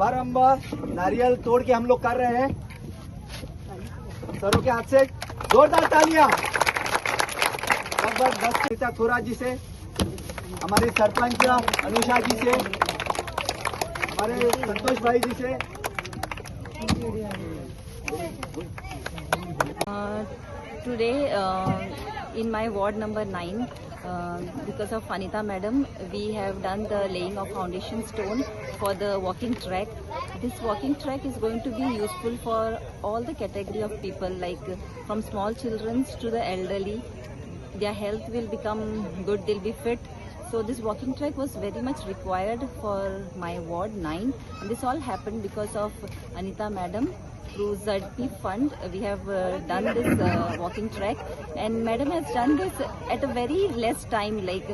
शुभारंभ नारियल तोड़ के हम लोग कर रहे हैं। सरों के हाथ से जोरदार तालियां। लगभग 10 नेता थोरा जी से, हमारे सरपंच अनुषा जी से, हमारे संतोष भाई जी से। Today in my ward number 9, because of Anita madam, we have done the laying of foundation stone for the walking track. This walking track is going to be useful for all the category of people, like from small children to the elderly. Their health will become good, they'll be fit. So this walking track was very much required for my ward 9, and this all happened because of Anita madam. Through ZP fund, we have done this walking track, and madam has done this at a very less time, like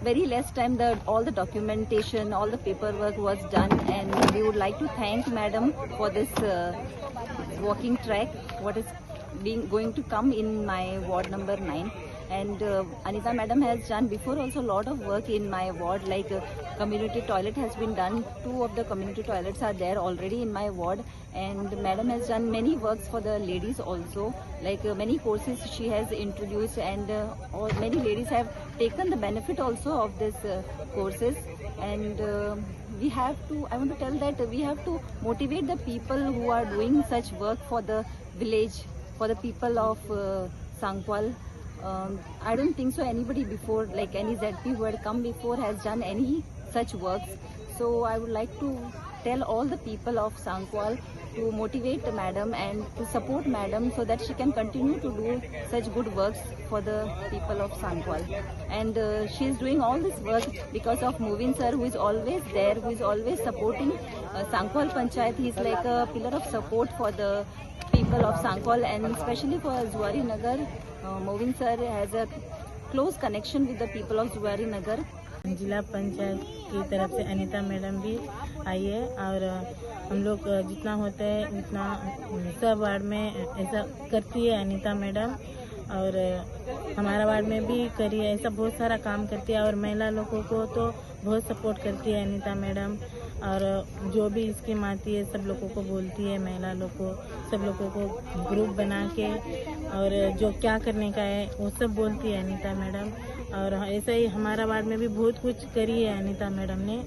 very less time. All the documentation, all the paperwork was done, and we would like to thank madam for this walking track, what is going to come in my ward number 9. And Anita madam has done before also a lot of work in my ward, like community toilet has been done. 2 of the community toilets are there already in my ward, and madam has done many works for the ladies also, like many courses she has introduced, and many ladies have taken the benefit also of this courses. And I want to tell that we have to motivate the people who are doing such work for the village, for the people of Sangkwal. I don't think so anybody before, like any ZP who had come before, has done any such works. So I would like to tell all the people of Sangkwal to motivate madam and to support madam so that she can continue to do such good works for the people of Sangkwal. And she is doing all this work because of Movin sir, who is always there, who is always supporting Sangkwal Panchayat. He is like a pillar of support for the people of Sangkwal, and especially for Zuari Nagar. Movin sir has a close connection with the people of Zuari Nagar. जिला पंचायत की तरफ से Anita madam भी आई है, और हम लोग जितना होता है उतना सब वार्ड में ऐसा करती है अनीता मैडम, और हमारा वार्ड में भी करी है, ऐसा बहुत सारा काम करती है। और महिला लोगों को तो बहुत सपोर्ट करती है अनीता मैडम, और जो भी स्कीम आती है सब लोगों को बोलती है, महिला लोग को, सब लोगों को ग्रुप बना के, और जो क्या करने का है वो सब बोलती है अनीता मैडम। और ऐसा ही हमारा वार्ड में भी बहुत कुछ करी है अनीता मैडम ने,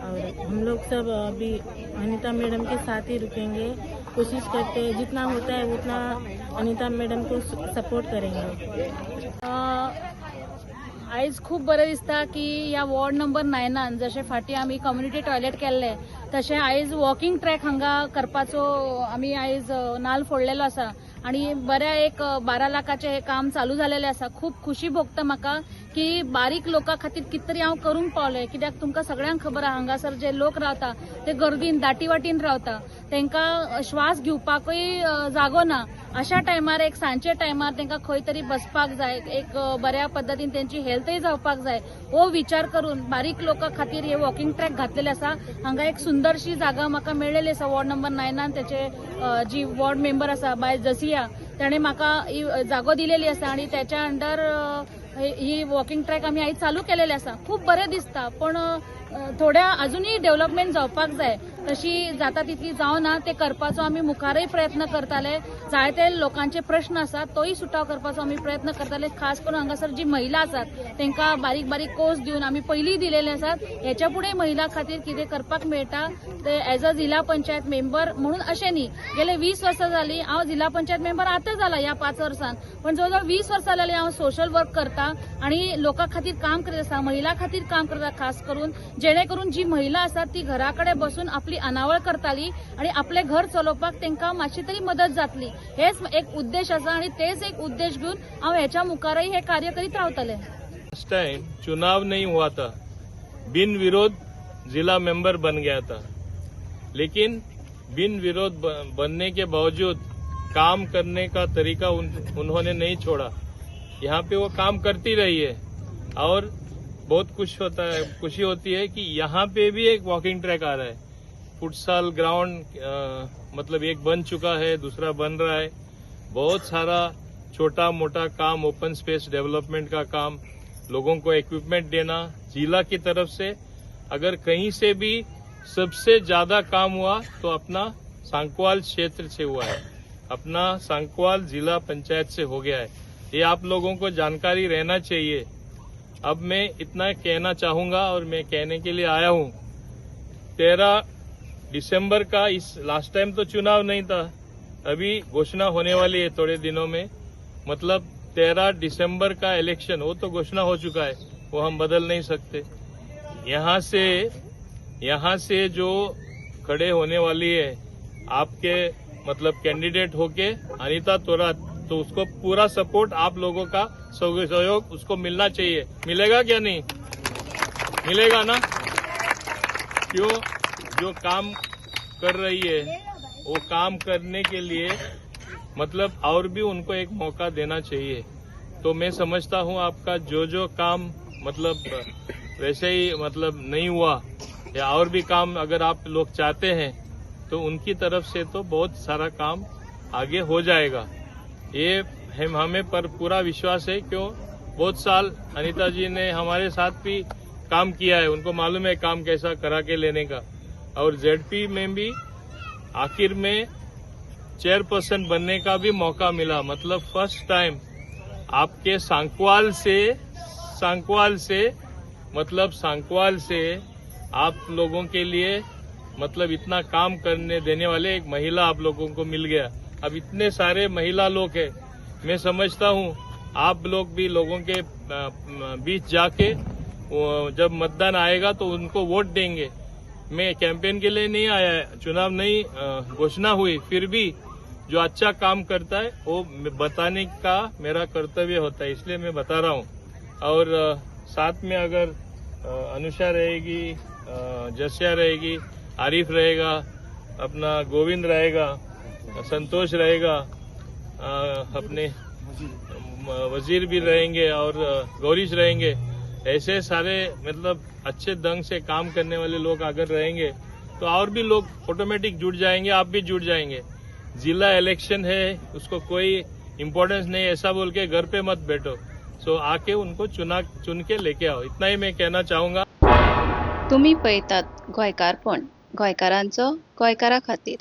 और हम लोग सब अभी अनीता मैडम के साथ ही रुकेंगे, कोशिश करते हैं जितना होता है उतना अनीता मैडम को सपोर्ट करेंगे। आयज खूब बरें दिसता की या वॉर्ड नंबर 9 जशें फाटी आमी कम्युनिटी टॉयलेट केल्ले, तशें आयज वॉकिंग ट्रॅक हांगा करपाचो आमी आयज नाल फोडलेलो आसा, आणि बऱ्या एक 12 लाखाचे हे काम चालू झालेले आसा। खूब खुशी भोगता म्हाका की बारीक लोकां खातीर कितें तरी हांव करूंक पावलें, कित्याक तुमकां सगळ्यांक खबर आहा हांगासर जे लोक रावता ते गर्दीन दाटी वाटीन रावता, तांकां श्वास घेवपाकूय जागो ना। अशा टायमार एक सांजचे टायमार तांकां खंय तरी बसपाक जाय, एक बऱ्या पद्दतीन त्यांची हेल्थय जावपाक जाय, हो विचार करून बारीक लोकां खातीर हे वॉकिंग ट्रॅक घातलेले आसा। हांगा एक सुंदरशी जागा म्हाका मेळ्ळेली आसा वॉर्ड नंबर 9 त्याचे जी वॉर्ड मेंबर आसा बाय जसिया, ताणे म्हाका ही जागो दिलेली आसा, आणि त्याच्या अंडर ही वॉकिंग ट्रॅक आमी आयज चालू केलेली आसा। खूप बरें दिसता, पण थोड्या अजूनही डेव्हलपमेंट जावपाक जाय, तशी जाता तितली जावना, ते करपाचो आमी मुखारय प्रयत्न करताले। जायते लोकांचे प्रश्न आसात तोही सुटाव करपाचो आमी प्रयत्न करताले, खास करून हांगासर जी महिला आसात तांकां बारीक बारीक कोर्स दिवन आमी पयलीं दिलेले आसात। ह्याच्या पुढे महिला खातीर कितें करपाक मेळटा ते एज अ जिल्हा पंचायत मेंबर म्हणून अशें न्ही, गेले 20 वर्सां जाली हांव जिल्हा पंचायत मेंबर आतां जाला ह्या 5 वर्सांत, पण जवळजवळ 20 वर्सां जाली हांव सोशल वर्क करता आणि लोकां खातीर काम करीत आसा, महिला खातीर काम करता, खास करून जेणेकरून जी महिला आसात ती घराकडे बसून आपली अनावळ करताली आणि आपले घर चलोवपाक तांकां मातशी तरी मदत जातली। हेच एक उद्देश आसा, आणि तेच एक उद्देश घेऊन हांव ह्याच्या मुखारही हे कार्य करीत रावतले। लास्ट टाइम चुनाव नहीं हुआ था, बिन विरोध जिला मेंबर बन गया था, लेकिन बिन विरोध बनने के बावजूद काम करने का तरीका उन्होंने नहीं छोड़ा। यहाँ पे वो काम करती रही है, और बहुत खुशी होती है कि यहाँ पे भी एक वॉकिंग ट्रैक आ रहा है। फुटसाल ग्राउंड मतलब एक बन चुका है, दूसरा बन रहा है। बहुत सारा छोटा मोटा काम, ओपन स्पेस डेवलपमेंट का काम, लोगों को इक्विपमेंट देना जिला की तरफ से। अगर कहीं से भी सबसे ज्यादा काम हुआ तो अपना सांकवाल क्षेत्र से हुआ है, अपना सांकवाल जिला पंचायत से हो गया है। ये आप लोगों को जानकारी रहना चाहिए। अब मैं इतना कहना चाहूंगा और मैं कहने के लिए आया हूं। 13 दिसंबर का इस लास्ट टाइम तो चुनाव नहीं था, अभी घोषणा होने वाली है थोड़े दिनों में। मतलब 13 दिसंबर का इलेक्शन वो तो घोषणा हो चुका है, वो हम बदल नहीं सकते। यहाँ से जो खड़े होने वाली है आपके मतलब कैंडिडेट होके अनीता तोरात, तो उसको पूरा सपोर्ट आप लोगों का सहयोग उसको मिलना चाहिए। मिलेगा क्या? नहीं मिलेगा ना? क्यों? जो काम कर रही है वो काम करने के लिए मतलब और भी उनको एक मौका देना चाहिए। तो मैं समझता हूं आपका जो काम मतलब वैसे ही मतलब नहीं हुआ या और भी काम अगर आप लोग चाहते हैं तो उनकी तरफ से तो बहुत सारा काम आगे हो जाएगा। ये हमें पर पूरा विश्वास है। क्यों? बहुत साल अनीता जी ने हमारे साथ भी काम किया है, उनको मालूम है काम कैसा करा के लेने का। और जेडपी में भी आखिर में चेयरपर्सन बनने का भी मौका मिला। मतलब फर्स्ट टाइम आपके सांकवाल से आप लोगों के लिए मतलब इतना काम करने देने वाले एक महिला आप लोगों को मिल गया। अब इतने सारे महिला लोग हैं, मैं समझता हूं आप लोग भी लोगों के बीच जाके जब मतदान आएगा तो उनको वोट देंगे। मैं कैंपेन के लिए नहीं आया, चुनाव नहीं घोषणा हुई, फिर भी जो अच्छा काम करता है वो बताने का मेरा कर्तव्य होता है, इसलिए मैं बता रहा हूं। और साथ में अगर अनुषा रहेगी, जसिया रहेगी, आरिफ रहेगा, अपना गोविंद रहेगा, संतोष रहेगा, अपने वजीर भी रहेंगे और गौरीश रहेंगे। ऐसे सारे मतलब अच्छे ढंग से काम करने वाले लोग अगर रहेंगे तो और भी लोग ऑटोमेटिक जुड़ जाएंगे, आप भी जुड़ जाएंगे। जिला इलेक्शन है, उसको कोई इम्पोर्टेंस नहीं ऐसा बोल के घर पे मत बैठो। सो आके उनको चुन के लेके आओ, इतना ही मैं कहना चाहूंगा। तुम्ही पळयतात गोंयकारपण, गोंयकारांचो गोंयकारा खातीर।